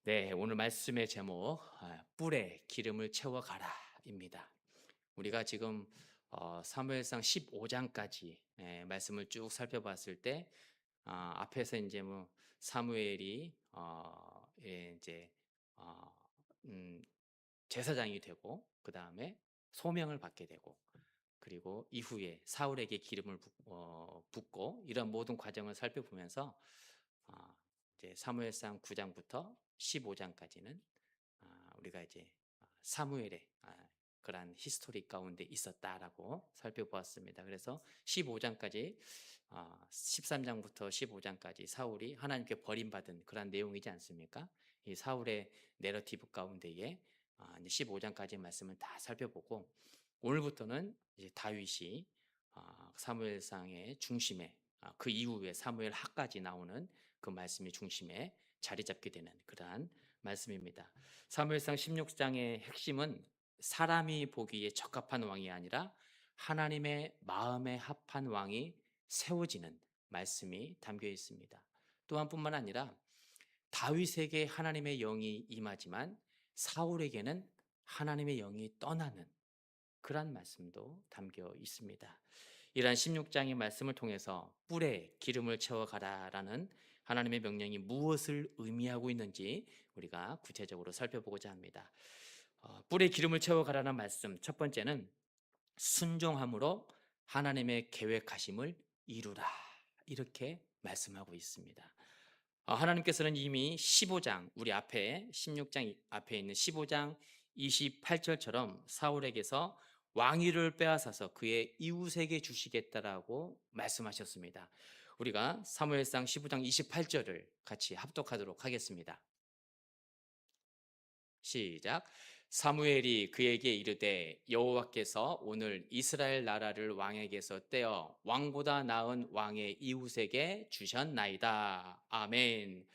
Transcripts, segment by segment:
네, 오늘 말씀의 제목 뿔에 기름을 채워 가라입니다. 우리가 지금 사무엘상 15장까지 말씀을 쭉 살펴봤을 때 앞에서 이제 뭐 사무엘이 이제 어, 음, 제사장이 되고 그 다음에 소명을 받게 되고 그리고 이후에 사울에게 기름을 붓고 이런 모든 과정을 살펴보면서 아, 이제 사무엘상 9장부터 15장까지는 우리가 이제 사무엘의 그러한 히스토리 가운데 있었다라고 살펴보았습니다. 그래서 15장까지 13장부터 15장까지 사울이 하나님께 버림받은 그러한 내용이지 않습니까? 이 사울의 내러티브 가운데에 이제 15장까지 말씀을 다 살펴보고 오늘부터는 이제 다윗이 사무엘상의 중심에 그 이후에 사무엘 하까지 나오는 그 말씀이 중심에 자리 잡게 되는 그러한 말씀입니다. 사무엘상 16장의 핵심은 사람이 보기에 적합한 왕이 아니라 하나님의 마음에 합한 왕이 세워지는 말씀이 담겨 있습니다. 또한 뿐만 아니라 다윗에게 하나님의 영이 임하지만 사울에게는 하나님의 영이 떠나는 그러한 말씀도 담겨 있습니다. 이러한 16장의 말씀을 통해서 뿔에 기름을 채워 가라라는 하나님의 명령이 무엇을 의미하고 있는지 우리가 구체적으로 살펴보고자 합니다. 뿔에 기름을 채워 가라는 말씀 첫 번째는 순종함으로 하나님의 계획하심을 이루라 이렇게 말씀하고 있습니다. 하나님께서는 이미 15장 우리 앞에 16장 앞에 있는 15장 28절처럼 사울에게서 왕위를 빼앗아서 그의 이웃에게 주시겠다라고 말씀하셨습니다. 우리가 사무엘상 15장 28절을 같이 합독하도록 하겠습니다. 시작. 사무엘이 그에게 이르되 여호와께서 오늘 이스라엘 나라를 왕에게서 떼어 왕보다 나은 왕의 이웃에게 주셨나이다. 아멘.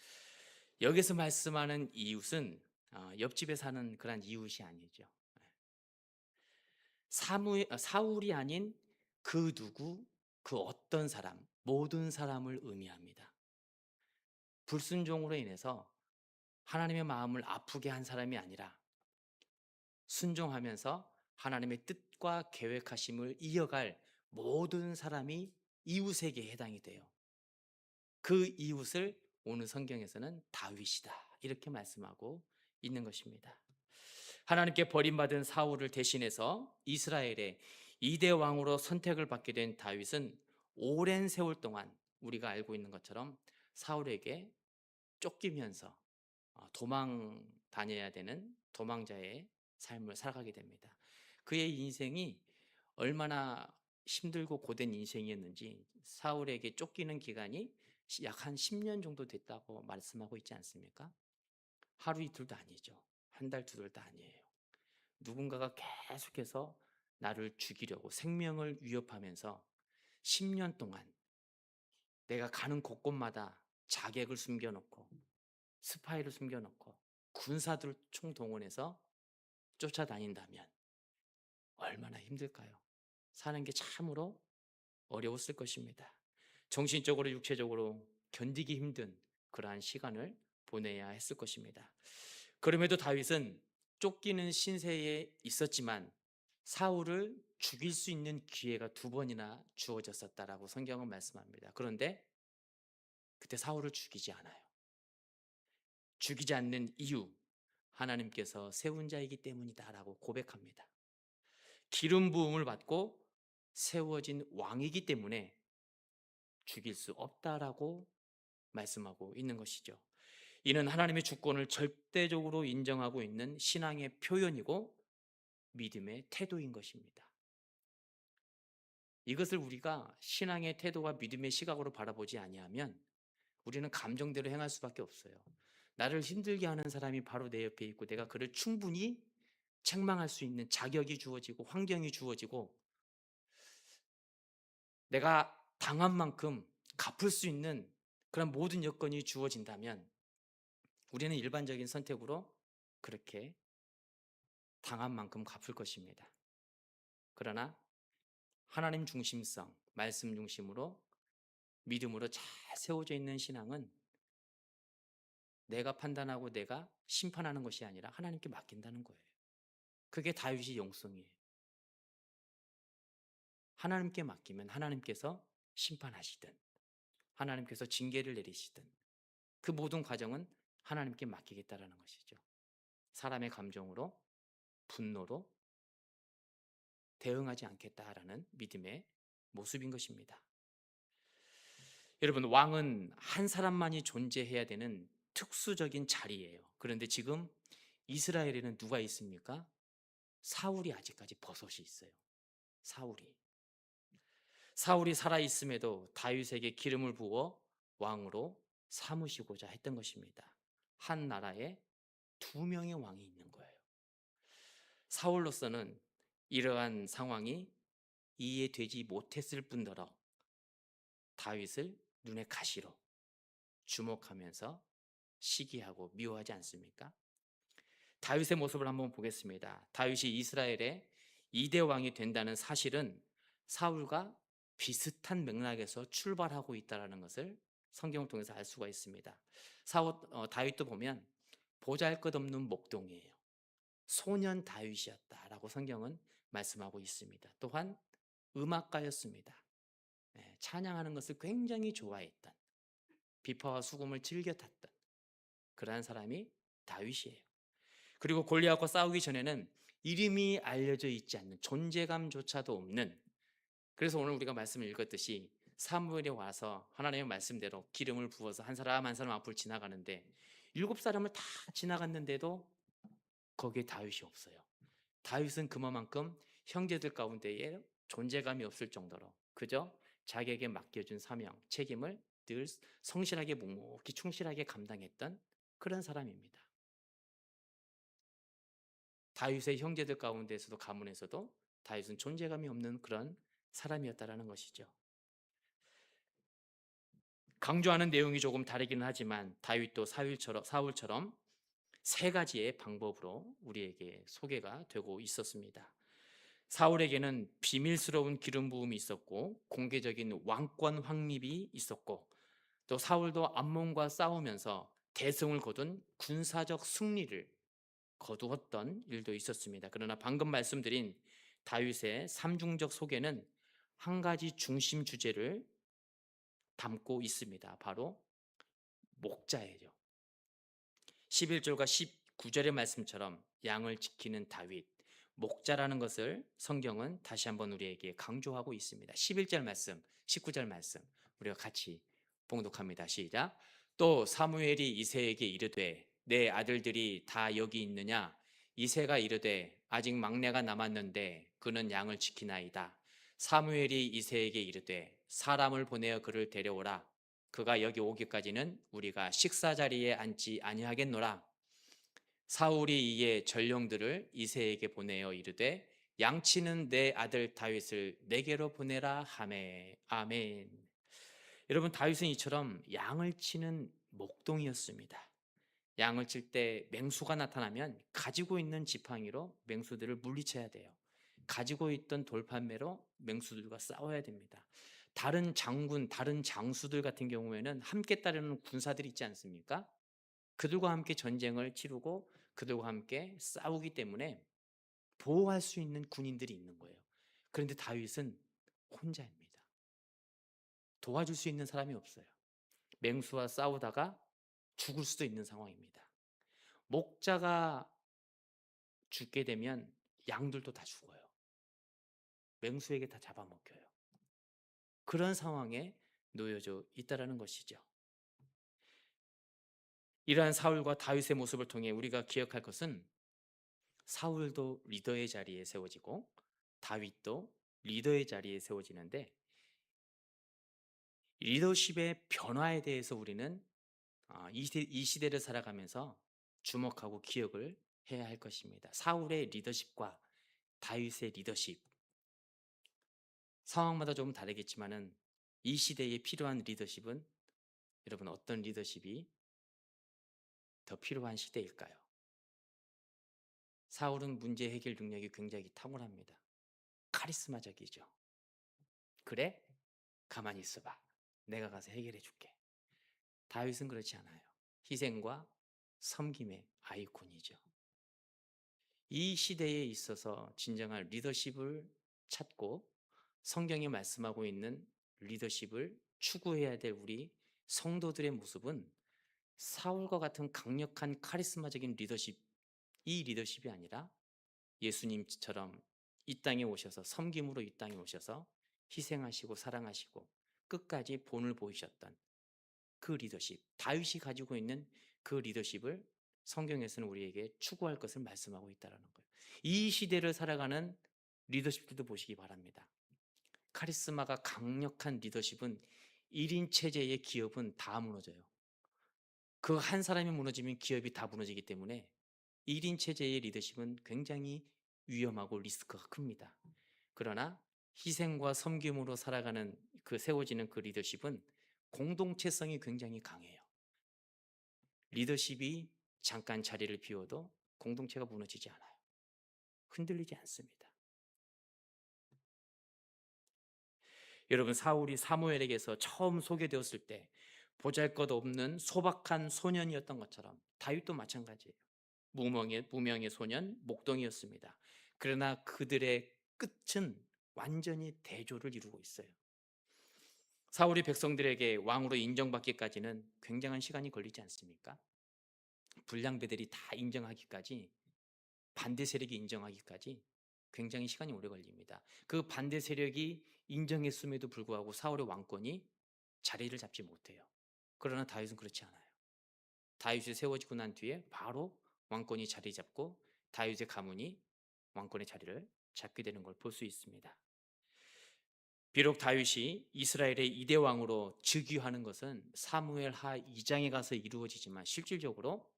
여기서 말씀하는 이웃은 옆집에 사는 그런 이웃이 아니죠. 사울이 아닌 그 누구, 그 어떤 사람, 모든 사람을 의미합니다. 불순종으로 인해서 하나님의 마음을 아프게 한 사람이 아니라 순종하면서 하나님의 뜻과 계획하심을 이어갈 모든 사람이 이웃에게 해당이 돼요. 그 이웃을 오늘 성경에서는 다윗이다 이렇게 말씀하고 있는 것입니다. 하나님께 버림받은 사울을 대신해서 이스라엘의 2대 왕으로 선택을 받게 된 다윗은 오랜 세월 동안 우리가 알고 있는 것처럼 사울에게 쫓기면서 도망 다녀야 되는 도망자의 삶을 살아가게 됩니다. 그의 인생이 얼마나 힘들고 고된 인생이었는지 사울에게 쫓기는 기간이 약 한 10년 정도 됐다고 말씀하고 있지 않습니까? 하루 이틀도 아니죠. 한 달, 두 달도 아니에요. 누군가가 계속해서 나를 죽이려고 생명을 위협하면서 10년 동안 내가 가는 곳곳마다 자객을 숨겨놓고 스파이를 숨겨놓고 군사들 총동원해서 쫓아다닌다면 얼마나 힘들까요? 사는 게 참으로 어려웠을 것입니다. 정신적으로 육체적으로 견디기 힘든 그러한 시간을 보내야 했을 것입니다. 그럼에도 다윗은 쫓기는 신세에 있었지만 사울을 죽일 수 있는 기회가 두 번이나 주어졌었다라고 성경은 말씀합니다. 그런데 그때 사울을 죽이지 않아요. 죽이지 않는 이유, 하나님께서 세운 자이기 때문이다라고 고백합니다. 기름 부음을 받고 세워진 왕이기 때문에 죽일 수 없다라고 말씀하고 있는 것이죠. 이는 하나님의 주권을 절대적으로 인정하고 있는 신앙의 표현이고 믿음의 태도인 것입니다. 이것을 우리가 신앙의 태도와 믿음의 시각으로 바라보지 아니하면 우리는 감정대로 행할 수밖에 없어요. 나를 힘들게 하는 사람이 바로 내 옆에 있고 내가 그를 충분히 책망할 수 있는 자격이 주어지고 환경이 주어지고 내가 당한 만큼 갚을 수 있는 그런 모든 여건이 주어진다면 우리는 일반적인 선택으로 그렇게 당한 만큼 갚을 것입니다. 그러나 하나님 중심성, 말씀 중심으로 믿음으로 잘 세워져 있는 신앙은 내가 판단하고 내가 심판하는 것이 아니라 하나님께 맡긴다는 거예요. 그게 다윗의 영성이에요. 하나님께 맡기면 하나님께서 심판하시든 하나님께서 징계를 내리시든 그 모든 과정은 하나님께 맡기겠다라는 것이죠. 사람의 감정으로, 분노로 대응하지 않겠다라는 믿음의 모습인 것입니다. 여러분, 왕은 한 사람만이 존재해야 되는 특수적인 자리예요. 그런데 지금 이스라엘에는 누가 있습니까? 사울이 아직까지 버섯이 있어요. 사울이 살아 있음에도 다윗에게 기름을 부어 왕으로 삼으시고자 했던 것입니다. 한 나라에 두 명의 왕이 있는 거예요. 사울로서는 이러한 상황이 이해되지 못했을 뿐더러 다윗을 눈에 가시로 주목하면서 시기하고 미워하지 않습니까? 다윗의 모습을 한번 보겠습니다. 다윗이 이스라엘의 2대 왕이 된다는 사실은 사울과 비슷한 맥락에서 출발하고 있다는 것을 성경을 통해서 알 수가 있습니다. 다윗도 보면 보잘것없는 목동이에요. 소년 다윗이었다라고 성경은 말씀하고 있습니다. 또한 음악가였습니다. 찬양하는 것을 굉장히 좋아했던, 비파와 수금을 즐겨 탔던 그러한 사람이 다윗이에요. 그리고 골리앗과 싸우기 전에는 이름이 알려져 있지 않는, 존재감조차도 없는, 그래서 오늘 우리가 말씀을 읽었듯이 사무엘이 와서 하나님의 말씀대로 기름을 부어서 한 사람 한 사람 앞을 지나가는데 7사람을 다 지나갔는데도 거기에 다윗이 없어요. 다윗은 그만큼 형제들 가운데에 존재감이 없을 정도로 그저 자기에게 맡겨준 사명, 책임을 늘 성실하게 묵묵히 충실하게 감당했던 그런 사람입니다. 다윗의 형제들 가운데에서도 가문에서도 다윗은 존재감이 없는 그런 사람이었다라는 것이죠. 강조하는 내용이 조금 다르기는 하지만 다윗도 사울처럼 세 가지의 방법으로 우리에게 소개가 되고 있었습니다. 사울에게는 비밀스러운 기름 부음이 있었고 공개적인 왕권 확립이 있었고 또 사울도 암몬과 싸우면서 대승을 거둔 군사적 승리를 거두었던 일도 있었습니다. 그러나 방금 말씀드린 다윗의 삼중적 소개는 한 가지 중심 주제를 담고 있습니다. 바로 목자예요. 11절과 19절의 말씀처럼 양을 지키는 다윗, 목자라는 것을 성경은 다시 한번 우리에게 강조하고 있습니다. 11절 말씀, 19절 말씀 우리가 같이 봉독합니다. 시작. 또 사무엘이 이새에게 이르되 내 아들들이 다 여기 있느냐? 이새가 이르되 아직 막내가 남았는데 그는 양을 지키나이다. 사무엘이 이새에게 이르되 사람을 보내어 그를 데려오라. 그가 여기 오기까지는 우리가 식사 자리에 앉지 아니하겠노라. 사울이 이에 전령들을 이새에게 보내어 이르되 양치는 내 아들 다윗을 내게로 보내라 하매. 아멘. 여러분, 다윗은 이처럼 양을 치는 목동이었습니다. 양을 칠 때 맹수가 나타나면 가지고 있는 지팡이로 맹수들을 물리쳐야 돼요. 가지고 있던 돌판매로 맹수들과 싸워야 됩니다. 다른 장군, 다른 장수들 같은 경우에는 함께 따르는 군사들이 있지 않습니까? 그들과 함께 전쟁을 치르고 그들과 함께 싸우기 때문에 보호할 수 있는 군인들이 있는 거예요. 그런데 다윗은 혼자입니다. 도와줄 수 있는 사람이 없어요. 맹수와 싸우다가 죽을 수도 있는 상황입니다. 목자가 죽게 되면 양들도 다 죽어요. 맹수에게 다 잡아먹혀요. 그런 상황에 놓여져 있다라는 것이죠. 이러한 사울과 다윗의 모습을 통해 우리가 기억할 것은 사울도 리더의 자리에 세워지고 다윗도 리더의 자리에 세워지는데 리더십의 변화에 대해서 우리는 이 시대를 살아가면서 주목하고 기억을 해야 할 것입니다. 사울의 리더십과 다윗의 리더십, 상황마다 조금 다르겠지만은 이 시대에 필요한 리더십은 여러분 어떤 리더십이 더 필요한 시대일까요? 사울은 문제 해결 능력이 굉장히 탁월합니다. 카리스마적이죠. 그래? 가만히 있어봐. 내가 가서 해결해 줄게. 다윗은 그렇지 않아요. 희생과 섬김의 아이콘이죠. 이 시대에 있어서 진정한 리더십을 찾고 성경이 말씀하고 있는 리더십을 추구해야 될 우리 성도들의 모습은 사울과 같은 강력한 카리스마적인 리더십, 이 리더십이 아니라 예수님처럼 이 땅에 오셔서 섬김으로 이 땅에 오셔서 희생하시고 사랑하시고 끝까지 본을 보이셨던 그 리더십, 다윗이 가지고 있는 그 리더십을 성경에서는 우리에게 추구할 것을 말씀하고 있다는 거예요. 이 시대를 살아가는 리더십들도 보시기 바랍니다. 카리스마가 강력한 리더십은 1인 체제의 기업은 다 무너져요. 그 한 사람이 무너지면 기업이 다 무너지기 때문에 1인 체제의 리더십은 굉장히 위험하고 리스크가 큽니다. 그러나 희생과 섬김으로 살아가는 세워지는 그 리더십은 공동체성이 굉장히 강해요. 리더십이 잠깐 자리를 비워도 공동체가 무너지지 않아요. 흔들리지 않습니다. 여러분, 사울이 사무엘에게서 처음 소개되었을 때 보잘것없는 소박한 소년이었던 것처럼 다윗도 마찬가지예요. 무명의 소년, 목동이었습니다. 그러나 그들의 끝은 완전히 대조를 이루고 있어요. 사울이 백성들에게 왕으로 인정받기까지는 굉장한 시간이 걸리지 않습니까? 불량배들이 다 인정하기까지, 반대 세력이 인정하기까지 굉장히 시간이 오래 걸립니다. 그 반대 세력이 인정했음에도 불구하고 사울의 왕권이 자리를 잡지 못해요. 그러나 다윗은 그렇지 않아요. 다윗이 세워지고 난 뒤에 바로 왕권이 자리 잡고 다윗의 가문이 왕권의 자리를 잡게 되는 걸 볼 수 있습니다. 비록 다윗이 이스라엘의 이대 왕으로 즉위하는 것은 사무엘하 2장에 가서 이루어지지만 실질적으로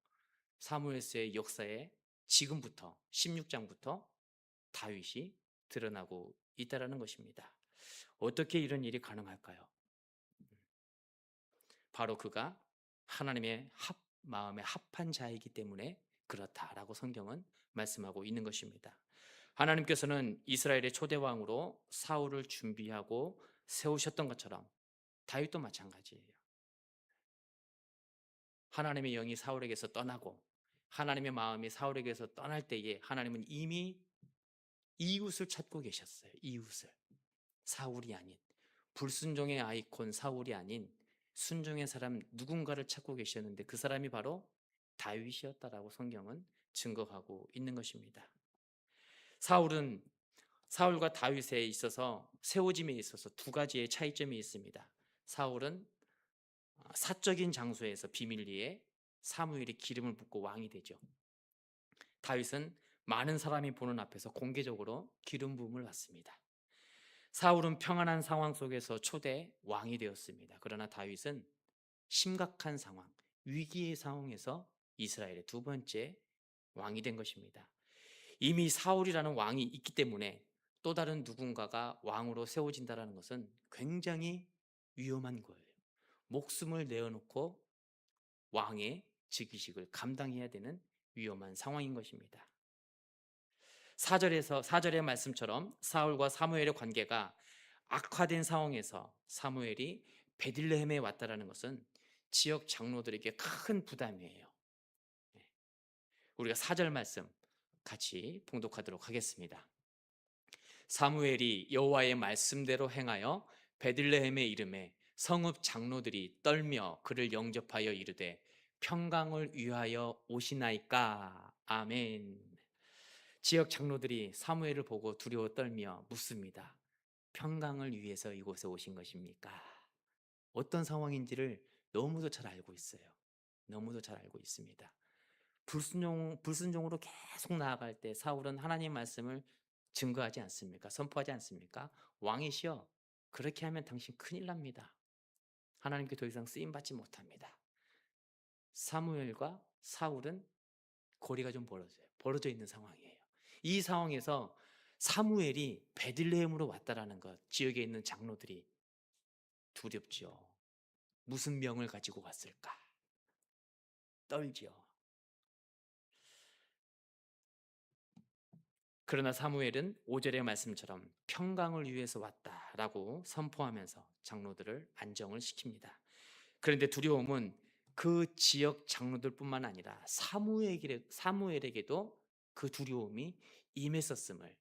사무엘서의 역사에 지금부터 16장부터 다윗이 드러나고 있다는 것입니다. 어떻게 이런 일이 가능할까요? 바로 그가 하나님의 마음에 합한 자이기 때문에 그렇다라고 성경은 말씀하고 있는 것입니다. 하나님께서는 이스라엘의 초대 왕으로 사울을 준비하고 세우셨던 것처럼 다윗도 마찬가지예요. 하나님의 영이 사울에게서 떠나고 하나님의 마음이 사울에게서 떠날 때에 하나님은 이미 이웃을 찾고 계셨어요. 이웃을. 사울이 아닌, 불순종의 아이콘 사울이 아닌 순종의 사람 누군가를 찾고 계셨는데 그 사람이 바로 다윗이었다라고 성경은 증거하고 있는 것입니다. 사울과 다윗에 있어서 세워짐에 있어서 두 가지의 차이점이 있습니다. 사울은 사적인 장소에서 비밀리에 사무엘이 기름을 붓고 왕이 되죠. 다윗은 많은 사람이 보는 앞에서 공개적으로 기름 부음을 받습니다. 사울은 평안한 상황 속에서 초대 왕이 되었습니다. 그러나 다윗은 심각한 상황, 위기의 상황에서 이스라엘의 두 번째 왕이 된 것입니다. 이미 사울이라는 왕이 있기 때문에 또 다른 누군가가 왕으로 세워진다는 것은 굉장히 위험한 거예요. 목숨을 내어놓고 왕의 즉위식을 감당해야 되는 위험한 상황인 것입니다. 4절의 말씀처럼 사울과 사무엘의 관계가 악화된 상황에서 사무엘이 베들레헴에 왔다라는 것은 지역 장로들에게 큰 부담이에요. 우리가 4절 말씀 같이 봉독하도록 하겠습니다. 사무엘이 여호와의 말씀대로 행하여 베들레헴에 이르매 성읍 장로들이 떨며 그를 영접하여 이르되 평강을 위하여 오시나이까. 아멘. 지역 장로들이 사무엘을 보고 두려워 떨며 묻습니다. 평강을 위해서 이곳에 오신 것입니까? 어떤 상황인지를 너무도 잘 알고 있어요. 너무도 잘 알고 있습니다. 불순종으로 계속 나아갈 때 사울은 하나님 말씀을 증거하지 않습니까? 선포하지 않습니까? 왕이시여, 그렇게 하면 당신 큰일 납니다. 하나님께 더 이상 쓰임받지 못합니다. 사무엘과 사울은 거리가 좀 벌어져 있는 상황이에요. 이 상황에서 사무엘이 베들레헴으로 왔다라는 것, 지역에 있는 장로들이 두렵죠. 무슨 명을 가지고 왔을까? 떨죠. 그러나 사무엘은 5절의 말씀처럼 평강을 위해서 왔다라고 선포하면서 장로들을 안정을 시킵니다. 그런데 두려움은 그 지역 장로들뿐만 아니라 사무엘에게도 그 두려움이 임했었음을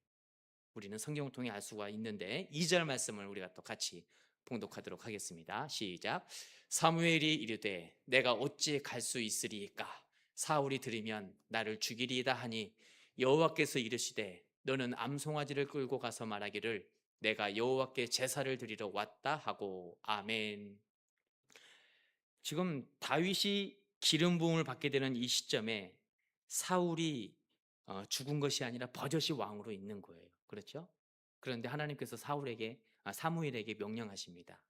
우리는 성경을 통해 알 수가 있는데, 2절 말씀을 우리가 또 같이 봉독하도록 하겠습니다. 시작. 사무엘이 이르되 내가 어찌 갈 수 있으리이까? 사울이 들으면 나를 죽이리이다 하니 여호와께서 이르시되 너는 암송아지를 끌고 가서 말하기를 내가 여호와께 제사를 드리러 왔다 하고. 아멘. 지금 다윗이 기름 부음을 받게 되는 이 시점에 사울이 죽은 것이 아니라 버젓이 왕으로 있는 거예요. 그렇죠? 그런데 하나님께서 사무엘에게 명령하십니다.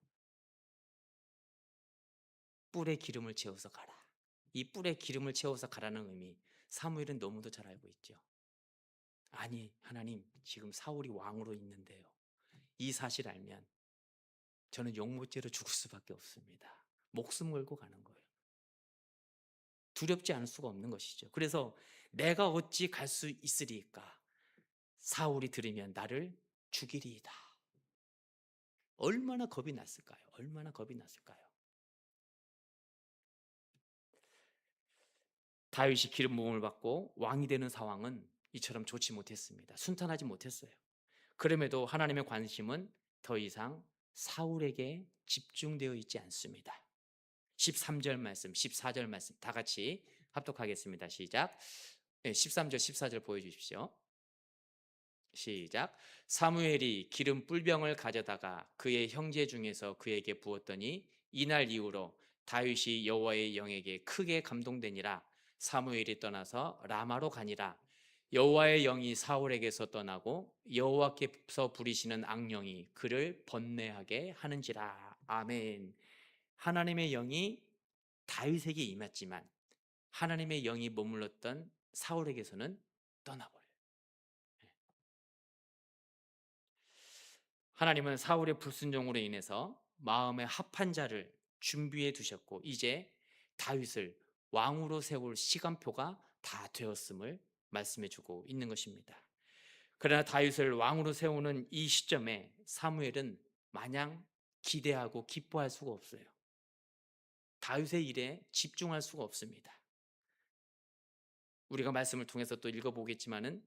뿔에 기름을 채워서 가라. 이 뿔에 기름을 채워서 가라는 의미, 사무엘은 너무도 잘 알고 있죠. 아니, 하나님, 지금 사울이 왕으로 있는데요. 이 사실 알면 저는 용모죄로 죽을 수밖에 없습니다. 목숨 걸고 가는 거예요. 두렵지 않을 수가 없는 것이죠. 그래서 내가 어찌 갈 수 있으리까? 사울이 들으면 나를 죽이리이다. 얼마나 겁이 났을까요? 얼마나 겁이 났을까요? 다윗이 기름 부음을 받고 왕이 되는 상황은 이처럼 좋지 못했습니다. 순탄하지 못했어요. 그럼에도 하나님의 관심은 더 이상 사울에게 집중되어 있지 않습니다. 13절 말씀, 14절 말씀 다 같이 합독하겠습니다. 시작. 13절, 14절 보여주십시오. 시작. 사무엘이 기름 뿔병을 가져다가 그의 형제 중에서 그에게 부었더니 이날 이후로 다윗이 여호와의 영에게 크게 감동되니라. 사무엘이 떠나서 라마로 가니라. 여호와의 영이 사울에게서 떠나고 여호와께서 부리시는 악령이 그를 번뇌하게 하는지라. 아멘. 하나님의 영이 다윗에게 임했지만 하나님의 영이 머물렀던 사울에게서는 떠나버려요. 하나님은 사울의 불순종으로 인해서 마음의 합한 자를 준비해 두셨고 이제 다윗을 왕으로 세울 시간표가 다 되었음을 말씀해 주고 있는 것입니다. 그러나 다윗을 왕으로 세우는 이 시점에 사무엘은 마냥 기대하고 기뻐할 수가 없어요. 다윗의 일에 집중할 수가 없습니다. 우리가 말씀을 통해서 또 읽어보겠지만은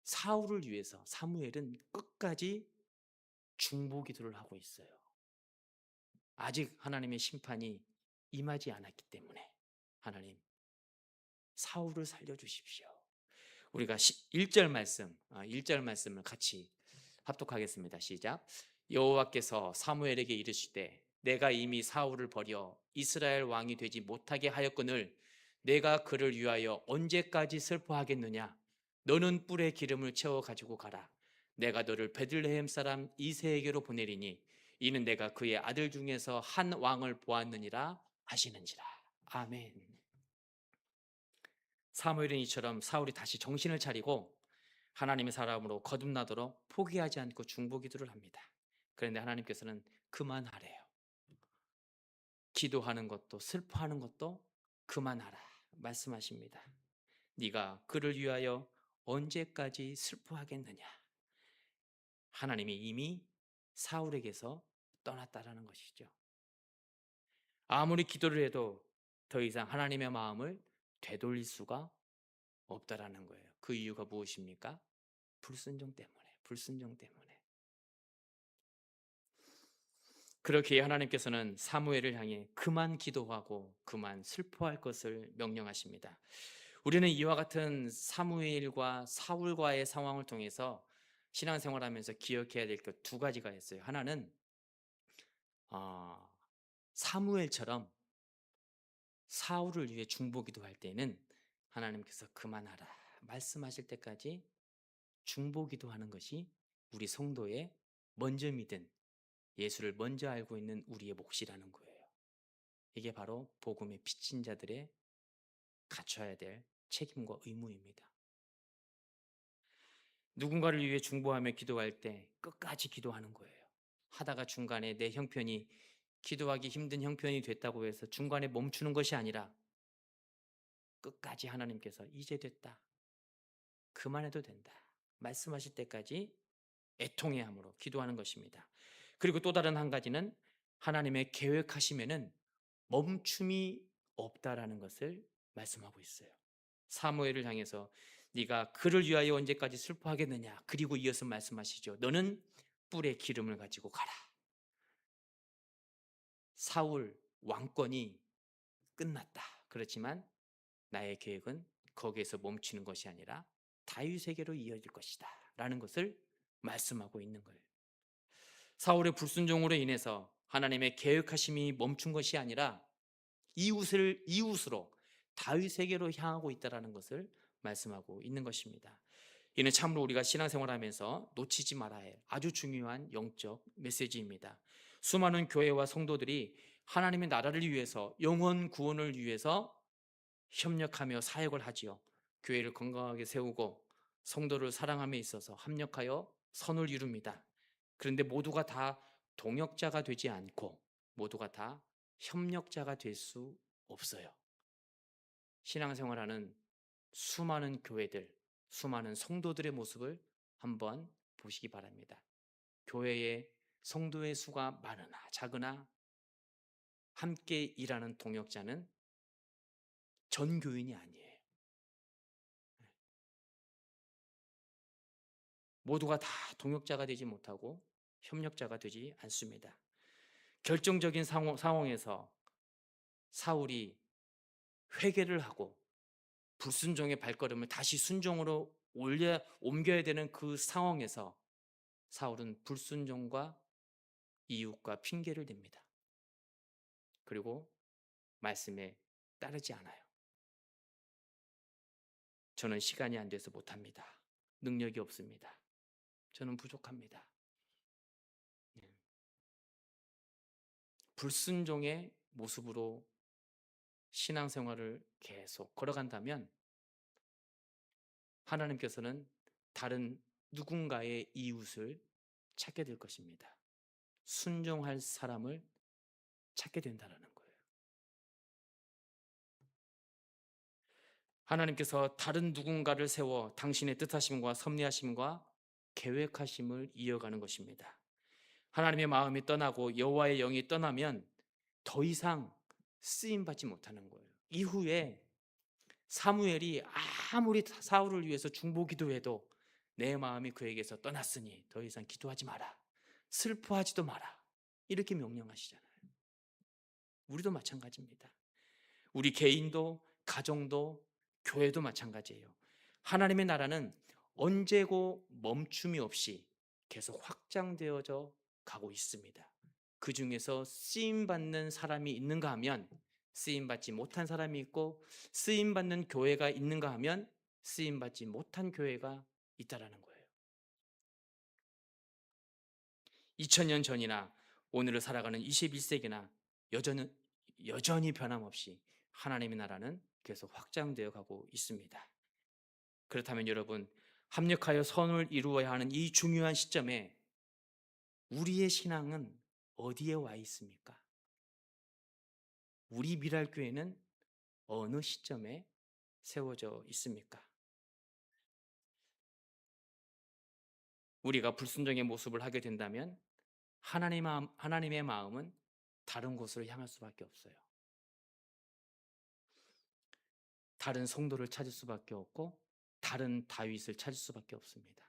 사울을 위해서 사무엘은 끝까지 중보 기도를 하고 있어요. 아직 하나님의 심판이 임하지 않았기 때문에 하나님 사울을 살려주십시오. 우리가 1절 말씀을 같이 합독하겠습니다. 시작. 여호와께서 사무엘에게 이르시되 내가 이미 사울을 버려 이스라엘 왕이 되지 못하게 하였거늘 내가 그를 위하여 언제까지 슬퍼하겠느냐? 너는 뿔에 기름을 채워 가지고 가라. 내가 너를 베들레헴 사람 이새에게로 보내리니 이는 내가 그의 아들 중에서 한 왕을 보았느니라 하시는지라. 아멘. 사무엘은 이처럼 사울이 다시 정신을 차리고 하나님의 사람으로 거듭나도록 포기하지 않고 중보 기도를 합니다. 그런데 하나님께서는 그만하래요. 기도하는 것도 슬퍼하는 것도 그만하라 말씀하십니다. 네가 그를 위하여 언제까지 슬퍼하겠느냐? 하나님이 이미 사울에게서 떠났다라는 것이죠. 아무리 기도를 해도 더 이상 하나님의 마음을 되돌릴 수가 없다라는 거예요. 그 이유가 무엇입니까? 불순종 때문에. 그렇게 하나님께서는 사무엘을 향해 그만 기도하고 그만 슬퍼할 것을 명령하십니다. 우리는 이와 같은 사무엘과 사울과의 상황을 통해서 신앙생활하면서 기억해야 될 것 두 가지가 있어요. 하나는 사무엘처럼 사울을 위해 중보기도할 때는 하나님께서 그만하라 말씀하실 때까지 중보기도하는 것이 우리 성도의 먼저 믿은 예수를 먼저 알고 있는 우리의 몫이라는 거예요. 이게 바로 복음의 빚진 자들의 갖춰야 될 책임과 의무입니다. 누군가를 위해 중보하며 기도할 때 끝까지 기도하는 거예요. 하다가 중간에 내 형편이 기도하기 힘든 형편이 됐다고 해서 중간에 멈추는 것이 아니라 끝까지 하나님께서 이제 됐다, 그만해도 된다 말씀하실 때까지 애통해함으로 기도하는 것입니다. 그리고 또 다른 한 가지는 하나님의 계획하시면은 멈춤이 없다라는 것을 말씀하고 있어요. 사무엘을 향해서 네가 그를 위하여 언제까지 슬퍼하겠느냐. 그리고 이어서 말씀하시죠. 너는 뿔에 기름을 가지고 가라. 사울 왕권이 끝났다. 그렇지만 나의 계획은 거기에서 멈추는 것이 아니라 다윗에게로 이어질 것이다 라는 것을 말씀하고 있는 거예요. 사울의 불순종으로 인해서 하나님의 계획하심이 멈춘 것이 아니라 이웃으로 다윗에게로 향하고 있다는 것을 말씀하고 있는 것입니다. 이는 참으로 우리가 신앙생활하면서 놓치지 말아야 할 아주 중요한 영적 메시지입니다. 수많은 교회와 성도들이 하나님의 나라를 위해서, 영혼 구원을 위해서 협력하며 사역을 하지요. 교회를 건강하게 세우고 성도를 사랑함에 있어서 합력하여 선을 이룹니다. 그런데 모두가 다 동역자가 되지 않고 모두가 다 협력자가 될 수 없어요. 신앙생활하는 수많은 교회들, 수많은 성도들의 모습을 한번 보시기 바랍니다. 교회에 성도의 수가 많으나 작으나 함께 일하는 동역자는 전 교인이 아니에요. 모두가 다 동역자가 되지 못하고 협력자가 되지 않습니다. 결정적인 상황에서 사울이 회개를 하고 불순종의 발걸음을 다시 순종으로 옮겨야 되는 그 상황에서 사울은 불순종과 이웃과 핑계를 댑니다. 그리고 말씀에 따르지 않아요. 저는 시간이 안 돼서 못합니다. 능력이 없습니다. 저는 부족합니다. 불순종의 모습으로 신앙생활을 계속 걸어간다면 하나님께서는 다른 누군가의 이웃을 찾게 될 것입니다. 순종할 사람을 찾게 된다는 거예요. 하나님께서 다른 누군가를 세워 당신의 뜻하심과 섭리하심과 계획하심을 이어가는 것입니다. 하나님의 마음이 떠나고 여호와의 영이 떠나면 더 이상 쓰임받지 못하는 거예요. 이후에 사무엘이 아무리 사울을 위해서 중보기도해도 내 마음이 그에게서 떠났으니 더 이상 기도하지 마라. 슬퍼하지도 마라. 이렇게 명령하시잖아요. 우리도 마찬가지입니다. 우리 개인도 가정도 교회도 마찬가지예요. 하나님의 나라는 언제고 멈춤이 없이 계속 확장되어져 가고 있습니다. 그 중에서 쓰임받는 사람이 있는가 하면 쓰임받지 못한 사람이 있고, 쓰임받는 교회가 있는가 하면 쓰임받지 못한 교회가 있다라는 거예요. 2000년 전이나 오늘을 살아가는 21세기나 여전히 변함없이 하나님의 나라는 계속 확장되어 가고 있습니다. 그렇다면 여러분, 합력하여 선을 이루어야 하는 이 중요한 시점에 우리의 신앙은 어디에 와 있습니까? 우리 미랄교회는 어느 시점에 세워져 있습니까? 우리가 불순종의 모습을 하게 된다면 하나님의 마음은 다른 곳으로 향할 수밖에 없어요. 다른 성도를 찾을 수밖에 없고 다른 다윗을 찾을 수밖에 없습니다.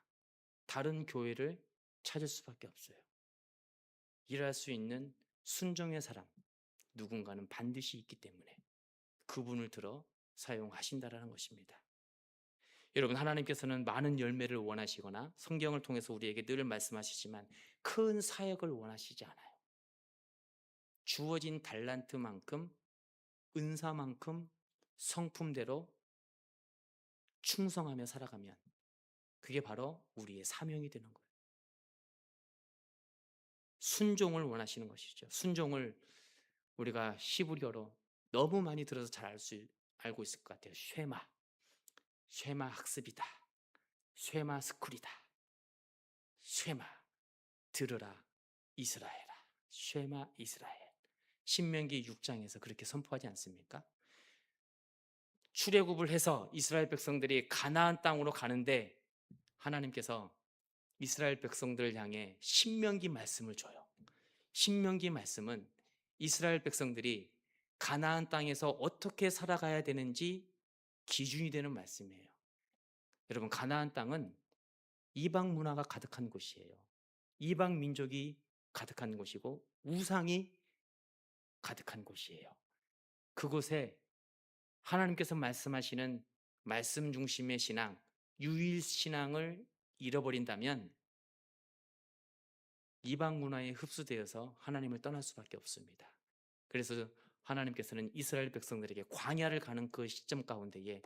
다른 교회를 찾을 수밖에 없어요. 일할 수 있는 순종의 사람, 누군가는 반드시 있기 때문에 그분을 들어 사용하신다라는 것입니다. 여러분, 하나님께서는 많은 열매를 원하시거나 성경을 통해서 우리에게 늘 말씀하시지만 큰 사역을 원하시지 않아요. 주어진 달란트만큼, 은사만큼 성품대로 충성하며 살아가면 그게 바로 우리의 사명이 되는 거예요. 순종을 원하시는 것이죠. 순종을 우리가 히브리어로 너무 많이 들어서 잘 알고 있을 것 같아요. 쉐마 학습이다. 쉐마 스쿨이다. 쉐마 들으라 이스라엘아. 쉐마 이스라엘. 신명기 6장에서 그렇게 선포하지 않습니까? 출애굽을 해서 이스라엘 백성들이 가나안 땅으로 가는데 하나님께서 이스라엘 백성들을 향해 신명기 말씀을 줘요. 신명기 말씀은 이스라엘 백성들이 가나안 땅에서 어떻게 살아가야 되는지 기준이 되는 말씀이에요. 여러분, 가나안 땅은 이방 문화가 가득한 곳이에요. 이방 민족이 가득한 곳이고 우상이 가득한 곳이에요. 그곳에 하나님께서 말씀하시는 말씀 중심의 신앙, 유일 신앙을 잃어버린다면 이방 문화에 흡수되어서 하나님을 떠날 수밖에 없습니다. 그래서 하나님께서는 이스라엘 백성들에게 광야를 가는 그 시점 가운데에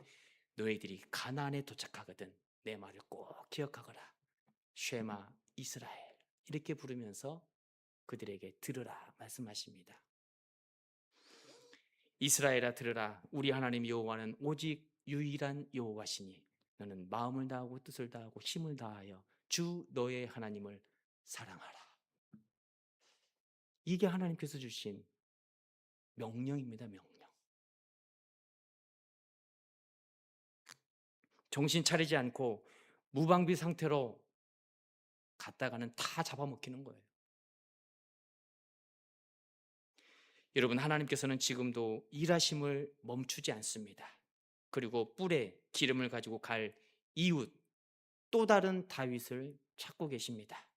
너희들이 가나안에 도착하거든 내 말을 꼭 기억하거라. 쉐마 이스라엘 이렇게 부르면서 그들에게 들으라 말씀하십니다. 이스라엘아 들으라. 우리 하나님 여호와는 오직 유일한 여호와시니 너는 마음을 다하고 뜻을 다하고 힘을 다하여 주 너의 하나님을 사랑하라. 이게 하나님께서 주신 명령입니다. 명령. 정신 차리지 않고 무방비 상태로 갔다가는 다 잡아먹히는 거예요. 여러분, 하나님께서는 지금도 일하심을 멈추지 않습니다. 그리고 뿔에 기름을 가지고 갈 이웃, 또 다른 다윗을 찾고 계십니다.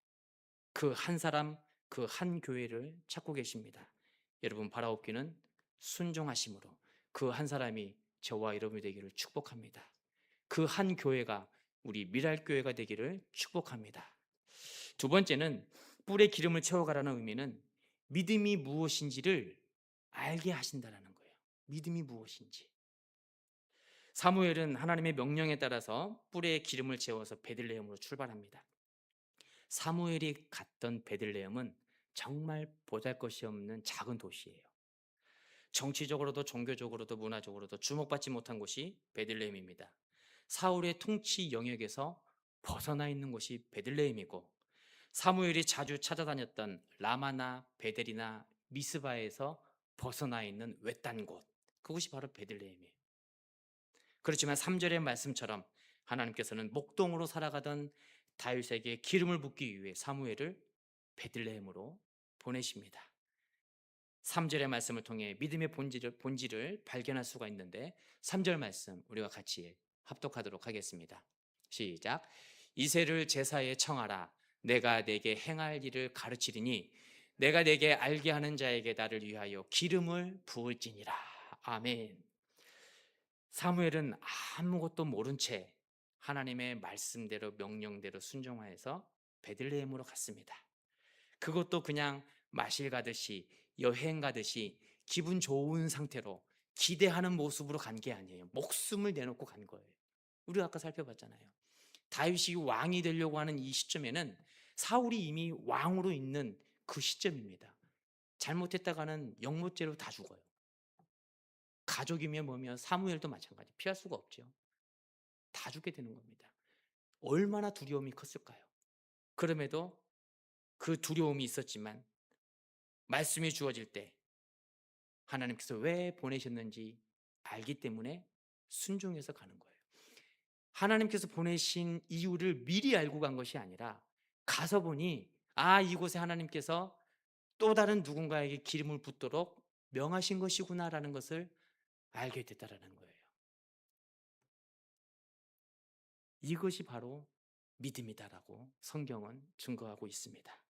그 한 사람, 그 한 교회를 찾고 계십니다. 여러분, 바라옵기는 순종하심으로 그 한 사람이 저와 여러분이 되기를 축복합니다. 그 한 교회가 우리 미랄교회가 되기를 축복합니다. 두 번째는 뿔에 기름을 채워가라는 의미는 믿음이 무엇인지를 알게 하신다라는 거예요. 믿음이 무엇인지. 사무엘은 하나님의 명령에 따라서 뿔에 기름을 채워서 베들레헴으로 출발합니다. 사무엘이 갔던 베들레헴은 정말 보잘것이 없는 작은 도시예요. 정치적으로도 종교적으로도 문화적으로도 주목받지 못한 곳이 베들레헴입니다. 사울의 통치 영역에서 벗어나 있는 곳이 베들레헴이고 사무엘이 자주 찾아다녔던 라마나 베델이나 미스바에서 벗어나 있는 외딴 곳, 그곳이 바로 베들레헴이에요. 그렇지만 3절의 말씀처럼 하나님께서는 목동으로 살아가던 다윗에게 기름을 붓기 위해 사무엘을 베들레헴으로 보내십니다. 3절의 말씀을 통해 믿음의 본질을 발견할 수가 있는데 3절 말씀 우리가 같이 합독하도록 하겠습니다. 시작. 이새를 제사에 청하라. 내가 내게 행할 일을 가르치리니 내가 내게 알게 하는 자에게 나를 위하여 기름을 부을지니라. 아멘. 사무엘은 아무것도 모른 채 하나님의 말씀대로 명령대로 순종하여서 베들레헴으로 갔습니다. 그것도 그냥 마실 가듯이 여행 가듯이 기분 좋은 상태로 기대하는 모습으로 간 게 아니에요. 목숨을 내놓고 간 거예요. 우리가 아까 살펴봤잖아요. 다윗이 왕이 되려고 하는 이 시점에는 사울이 이미 왕으로 있는 그 시점입니다. 잘못했다가는 영모죄로 다 죽어요. 가족이면 뭐면 사무엘도 마찬가지. 피할 수가 없죠. 다 죽게 되는 겁니다. 얼마나 두려움이 컸을까요? 그럼에도 그 두려움이 있었지만 말씀이 주어질 때 하나님께서 왜 보내셨는지 알기 때문에 순종해서 가는 거예요. 하나님께서 보내신 이유를 미리 알고 간 것이 아니라 가서 보니 이곳에 하나님께서 또 다른 누군가에게 기름을 붓도록 명하신 것이구나라는 것을 알게 됐다라는 거예요. 이것이 바로 믿음이다라고 성경은 증거하고 있습니다.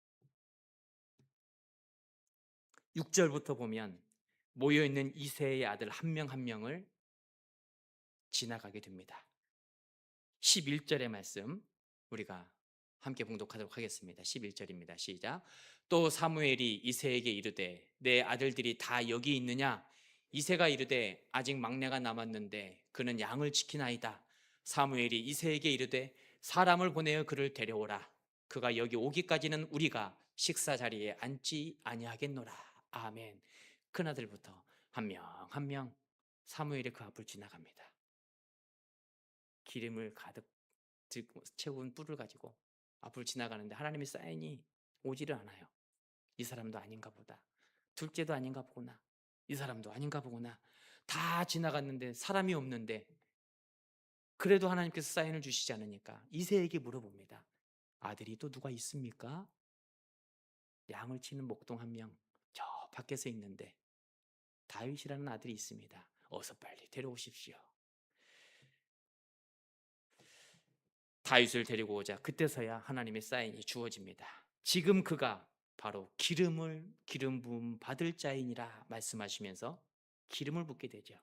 6절부터 보면 모여있는 이새의 아들 한 명 한 명을 지나가게 됩니다. 11절의 말씀 우리가 함께 봉독하도록 하겠습니다. 11절입니다. 시작. 또 사무엘이 이새에게 이르되 내 아들들이 다 여기 있느냐? 이새가 이르되 아직 막내가 남았는데 그는 양을 지키나이다. 사무엘이 이새에게 이르되 사람을 보내어 그를 데려오라. 그가 여기 오기까지는 우리가 식사 자리에 앉지 아니하겠노라. 아멘. 큰아들부터 한 명 한 명 사무엘이 그 앞을 지나갑니다. 기름을 가득 채운 뿔을 가지고 앞을 지나가는데 하나님의 사인이 오지를 않아요. 이 사람도 아닌가 보다. 둘째도 아닌가 보구나. 이 사람도 아닌가 보구나. 다 지나갔는데 사람이 없는데 그래도 하나님께서 사인을 주시지 않으니까 이새에게 물어봅니다. 아들이 또 누가 있습니까? 양을 치는 목동 한 명 저 밖에서 있는데 다윗이라는 아들이 있습니다. 어서 빨리 데려오십시오. 다윗을 데리고 오자 그때서야 하나님의 사인이 주어집니다. 지금 그가 바로 기름 부음 받을 자이니라 말씀하시면서 기름을 붓게 되죠.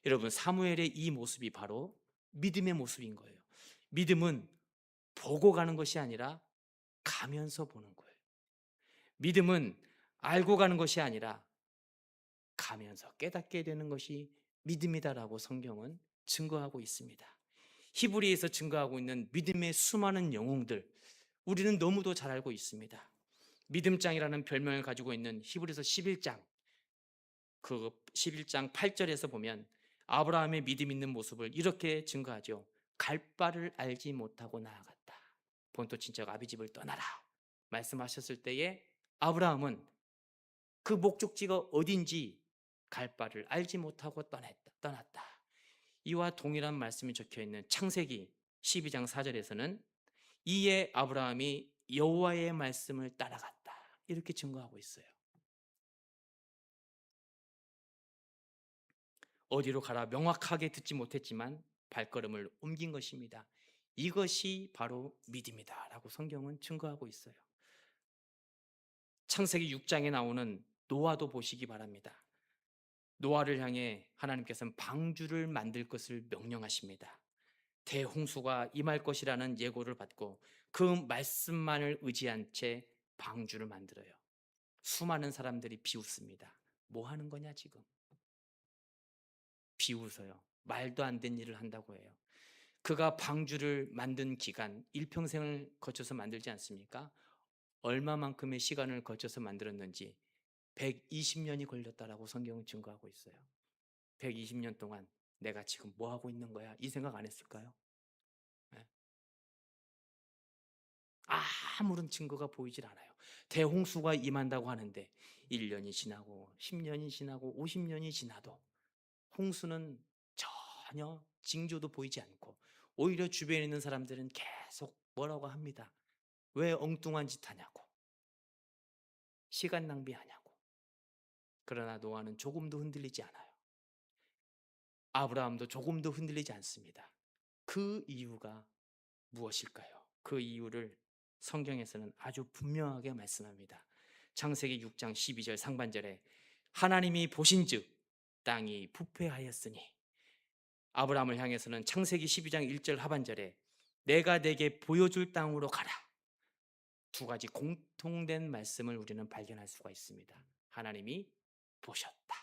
여러분, 사무엘의 이 모습이 바로 믿음의 모습인 거예요. 믿음은 보고 가는 것이 아니라 가면서 보는 거예요. 믿음은 알고 가는 것이 아니라 가면서 깨닫게 되는 것이 믿음이다라고 성경은 증거하고 있습니다. 히브리에서 증거하고 있는 믿음의 수많은 영웅들, 우리는 너무도 잘 알고 있습니다. 믿음장이라는 별명을 가지고 있는 히브리서 11장, 그 11장 8절에서 보면 아브라함의 믿음 있는 모습을 이렇게 증거하죠. 갈 바를 알지 못하고 나아갔다. 본토 친척 아비집을 떠나라 말씀하셨을 때에 아브라함은 그 목적지가 어딘지 갈 바를 알지 못하고 떠났다. 이와 동일한 말씀이 적혀 있는 창세기 12장 4절에서는 이에 아브라함이 여호와의 말씀을 따라갔다. 이렇게 증거하고 있어요. 어디로 가라 명확하게 듣지 못했지만 발걸음을 옮긴 것입니다. 이것이 바로 믿음이다라고 성경은 증거하고 있어요. 창세기 6장에 나오는 노아도 보시기 바랍니다. 노아를 향해 하나님께서는 방주를 만들 것을 명령하십니다. 대홍수가 임할 것이라는 예고를 받고 그 말씀만을 의지한 채 방주를 만들어요. 수많은 사람들이 비웃습니다. 뭐 하는 거냐 지금? 비웃어요. 말도 안 되는 일을 한다고 해요. 그가 방주를 만든 기간, 일평생을 거쳐서 만들지 않습니까? 얼마만큼의 시간을 거쳐서 만들었는지 120년이 걸렸다라고 성경은 증거하고 있어요. 120년 동안 내가 지금 뭐 하고 있는 거야? 이 생각 안 했을까요? 네. 아무런 증거가 보이질 않아요. 대홍수가 임한다고 하는데 1년이 지나고 10년이 지나고 50년이 지나도 홍수는 전혀 징조도 보이지 않고 오히려 주변에 있는 사람들은 계속 뭐라고 합니다. 왜 엉뚱한 짓 하냐고, 시간 낭비하냐고. 그러나 노아는 조금도 흔들리지 않아요. 아브라함도 조금도 흔들리지 않습니다. 그 이유가 무엇일까요? 그 이유를 성경에서는 아주 분명하게 말씀합니다. 창세기 6장 12절 상반절에 하나님이 보신즉 땅이 부패하였으니, 아브라함을 향해서는 창세기 12장 1절 하반절에 내가 내게 보여줄 땅으로 가라. 두 가지 공통된 말씀을 우리는 발견할 수가 있습니다. 하나님이 보셨다.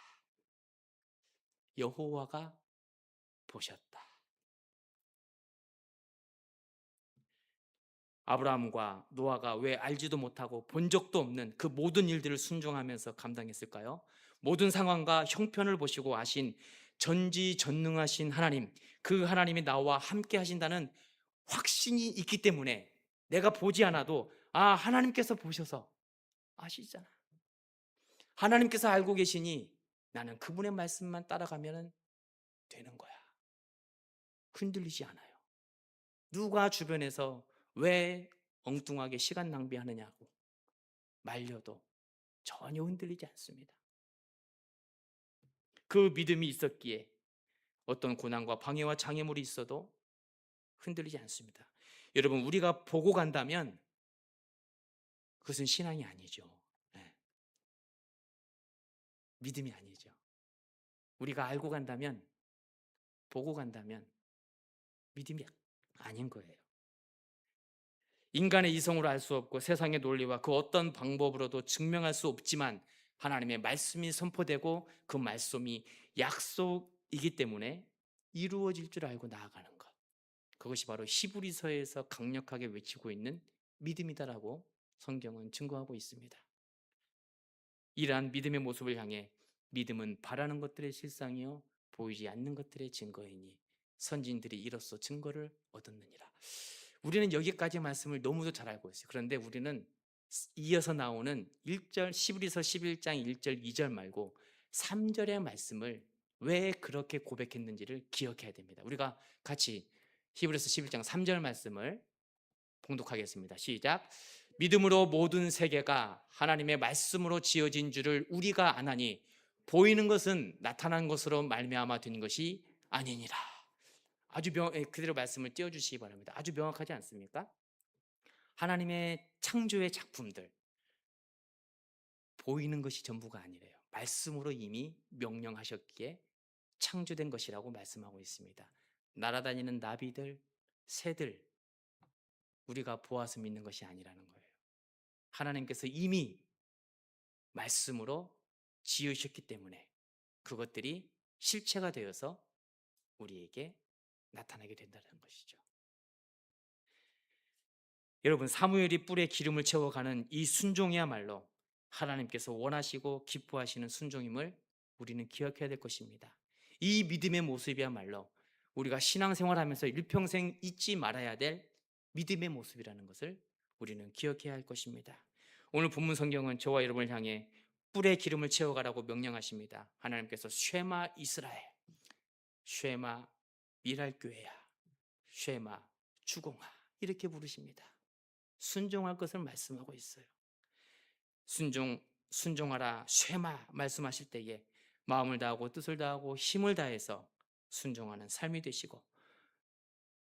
여호와가 보셨다. 아브라함과 노아가 왜 알지도 못하고 본 적도 없는 그 모든 일들을 순종하면서 감당했을까요? 모든 상황과 형편을 보시고 아신 전지전능하신 하나님, 그 하나님이 나와 함께 하신다는 확신이 있기 때문에 내가 보지 않아도 하나님께서 보셔서 아시잖아. 하나님께서 알고 계시니 나는 그분의 말씀만 따라가면 되는 거야. 흔들리지 않아요. 누가 주변에서 왜 엉뚱하게 시간 낭비하느냐고 말려도 전혀 흔들리지 않습니다. 그 믿음이 있었기에 어떤 고난과 방해와 장애물이 있어도 흔들리지 않습니다. 여러분, 우리가 보고 간다면 그것은 신앙이 아니죠. 네. 믿음이 아니죠. 우리가 알고 간다면, 보고 간다면 믿음이 아닌 거예요. 인간의 이성으로 알 수 없고 세상의 논리와 그 어떤 방법으로도 증명할 수 없지만 하나님의 말씀이 선포되고 그 말씀이 약속이기 때문에 이루어질 줄 알고 나아가는 것, 그것이 바로 히브리서에서 강력하게 외치고 있는 믿음이다라고 성경은 증거하고 있습니다. 이러한 믿음의 모습을 향해 믿음은 바라는 것들의 실상이요 보이지 않는 것들의 증거이니 선진들이 이로써 증거를 얻었느니라. 우리는 여기까지 말씀을 너무도 잘 알고 있어요. 그런데 우리는 이어서 나오는 1절 히브리서 11장 1절 2절 말고 3절의 말씀을 왜 그렇게 고백했는지를 기억해야 됩니다. 우리가 같이 히브리서 11장 3절 말씀을 봉독하겠습니다. 시작. 믿음으로 모든 세계가 하나님의 말씀으로 지어진 줄을 우리가 아나니 보이는 것은 나타난 것으로 말미암아 된 것이 아니니라. 아주 그대로 말씀을 띄워주시기 바랍니다. 아주 명확하지 않습니까? 하나님의 창조의 작품들, 보이는 것이 전부가 아니래요. 말씀으로 이미 명령하셨기에 창조된 것이라고 말씀하고 있습니다. 날아다니는 나비들, 새들, 우리가 보아서 믿는 것이 아니라는 거예요. 하나님께서 이미 말씀으로 지으셨기 때문에 그것들이 실체가 되어서 우리에게 나타나게 된다는 것이죠. 여러분, 사무엘이 뿔에 기름을 채워가는 이 순종이야말로 하나님께서 원하시고 기뻐하시는 순종임을 우리는 기억해야 될 것입니다. 이 믿음의 모습이야말로 우리가 신앙생활하면서 일평생 잊지 말아야 될 믿음의 모습이라는 것을 우리는 기억해야 할 것입니다. 오늘 본문 성경은 저와 여러분을 향해 뿔에 기름을 채워가라고 명령하십니다. 하나님께서 쉐마 이스라엘, 쉐마 미랄교회야, 쉐마 주공아, 이렇게 부르십니다. 순종할 것을 말씀하고 있어요. 순종하라, 쉐마 말씀하실 때에 마음을 다하고 뜻을 다하고 힘을 다해서 순종하는 삶이 되시고,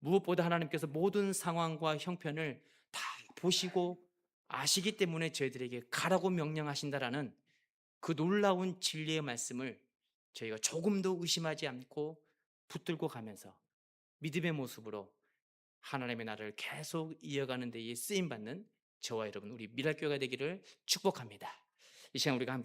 무엇보다 하나님께서 모든 상황과 형편을 다 보시고 아시기 때문에 저희들에게 가라고 명령하신다라는 그 놀라운 진리의 말씀을 저희가 조금도 의심하지 않고 붙들고 가면서 믿음의 모습으로 하나님의 나라를 계속 이어가는 데에 쓰임받는 저와 여러분, 우리 미랄교회가 되기를 축복합니다. 이 시간 우리가 함께